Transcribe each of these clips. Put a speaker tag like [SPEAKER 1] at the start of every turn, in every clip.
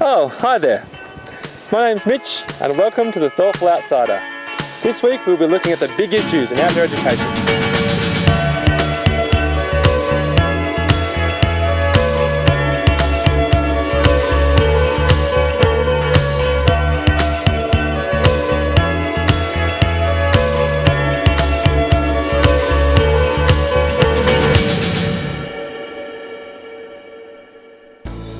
[SPEAKER 1] Oh, hi there. My name's Mitch and welcome to The Thoughtful Outsider. This week we'll be looking at the big issues in outdoor education.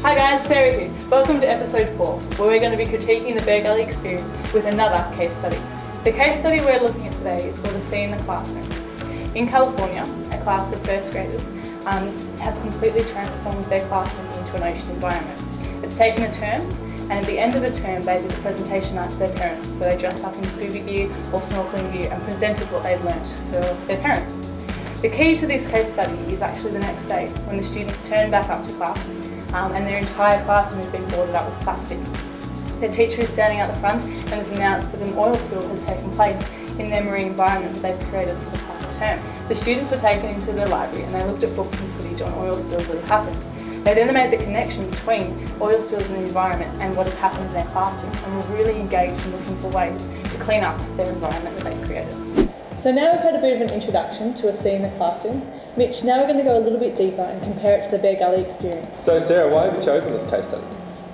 [SPEAKER 2] Hi guys, Sarah here. Welcome to episode 4, where we're going to be critiquing the Bear Gully experience with another case study. The case study we're looking at today is called A Scene in the Classroom. In California, a class of first graders have completely transformed their classroom into an ocean environment. It's taken a term, and at the end of the term they did a presentation night to their parents, where they dressed up in scuba gear or snorkeling gear and presented what they'd learnt for their parents. The key to this case study is actually the next day, when the students turn back up to class and their entire classroom has been boarded up with plastic. Their teacher is standing out the front and has announced that an oil spill has taken place in their marine environment that they've created for the past term. The students were taken into the library and they looked at books and footage on oil spills that have happened. They then made the connection between oil spills in the environment and what has happened in their classroom, and were really engaged in looking for ways to clean up their environment that they've created. So now we've had a bit of an introduction to A Scene in the Classroom. Mitch, now we're going to go a little bit deeper and compare it to the Bear Gully experience.
[SPEAKER 1] So Sarah, why have you chosen this case study?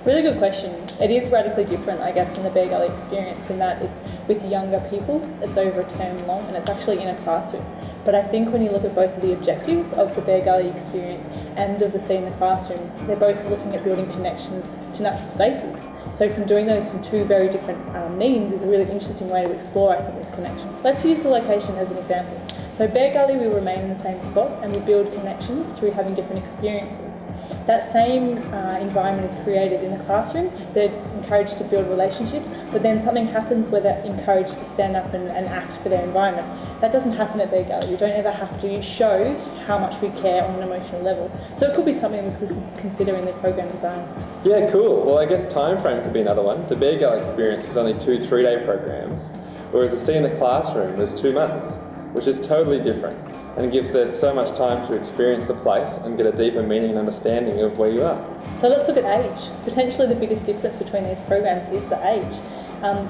[SPEAKER 2] Really good question. It is radically different, I guess, from the Bear Gully experience in that it's with younger people, it's over a term long, and it's actually in a classroom. But I think when you look at both of the objectives of the Bear Gully experience and of the Scene in the Classroom, they're both looking at building connections to natural spaces. So from doing those from two very different means is a really interesting way to explore, I think, this connection. Let's use the location as an example. So Bear Gully will remain in the same spot and we build connections through having different experiences. That same environment is created in the classroom. They're encouraged to build relationships, but then something happens where they're encouraged to stand up and act for their environment. That doesn't happen at Bear Gully. We don't ever have to show how much we care on an emotional level. So it could be something we could consider in the program design.
[SPEAKER 1] Yeah, cool. Well, I guess time frame could be another one. The Bear Gully experience was only 2 3-day programs, whereas the Scene in the Classroom was 2 months, which is totally different. And it gives us so much time to experience the place and get a deeper meaning and understanding of where you are.
[SPEAKER 2] So let's look at age. Potentially the biggest difference between these programs is the age.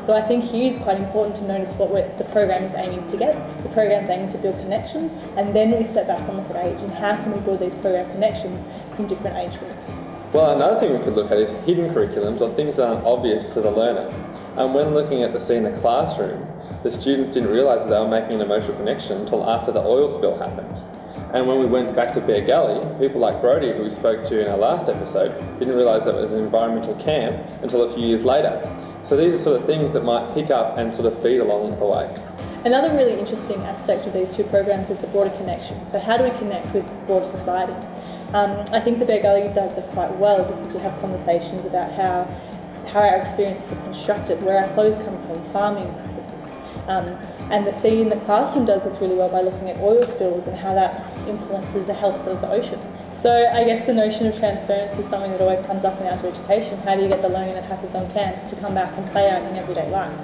[SPEAKER 2] So I think here is quite important to notice what the program is aiming to get. The program is aiming to build connections, and then we step back and look at age and how can we build these program connections from different age groups.
[SPEAKER 1] Well, another thing we could look at is hidden curriculums, or things that aren't obvious to the learner. And when looking at the Scene in the Classroom, the students didn't realise that they were making an emotional connection until after the oil spill happened. And when we went back to Bear Gully, people like Brody, who we spoke to in our last episode, didn't realise that it was an environmental camp until a few years later. So these are sort of things that might pick up and sort of feed along the way.
[SPEAKER 2] Another really interesting aspect of these two programs is the broader connection. So how do we connect with broader society? I think the Bear Gully does it quite well because we have conversations about how our experiences are constructed, where our clothes come from, farming practices. And the Scene in the Classroom does this really well by looking at oil spills and how that influences the health of the ocean. So I guess the notion of transference is something that always comes up in outdoor education. How do you get the learning that happens on camp to come back and play out in everyday life?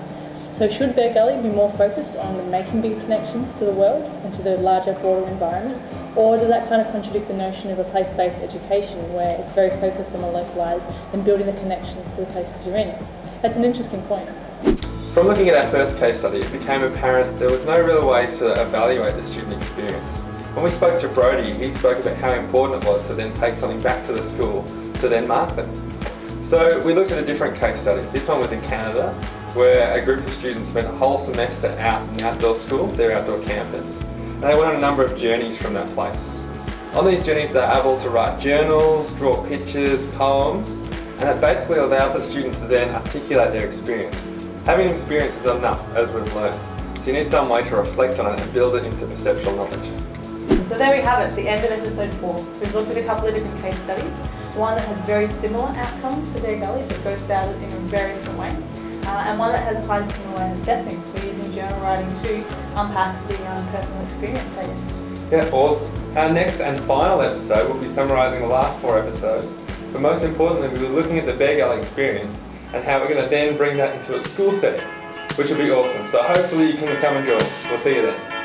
[SPEAKER 2] So should Bear Gully be more focused on making bigger connections to the world and to the larger, broader environment? Or does that kind of contradict the notion of a place-based education where it's very focused on the localised and building the connections to the places you're in? That's an interesting point.
[SPEAKER 1] From looking at our first case study, it became apparent there was no real way to evaluate the student experience. When we spoke to Brody, he spoke about how important it was to then take something back to the school to then mark them. So we looked at a different case study. This one was in Canada, where a group of students spent a whole semester out in the outdoor school, their outdoor campus, and they went on a number of journeys from that place. On these journeys they were able to write journals, draw pictures, poems, and it basically allowed the students to then articulate their experience. Having experience is enough, as we've learned, so you need some way to reflect on it and build it into perceptual knowledge.
[SPEAKER 2] So there we have it, the end of episode 4. We've looked at a couple of different case studies, one that has very similar outcomes to Bear Gully but goes about it in a very different way, and one that has quite a similar way of assessing, so using journal writing to unpack the personal experience, I guess.
[SPEAKER 1] Yeah, awesome. Our next and final episode will be summarising the last 4 episodes, but most importantly we'll be looking at the Bear Gully experience and how we're going to then bring that into a school setting, which will be awesome. So hopefully you can come and join us. We'll see you then.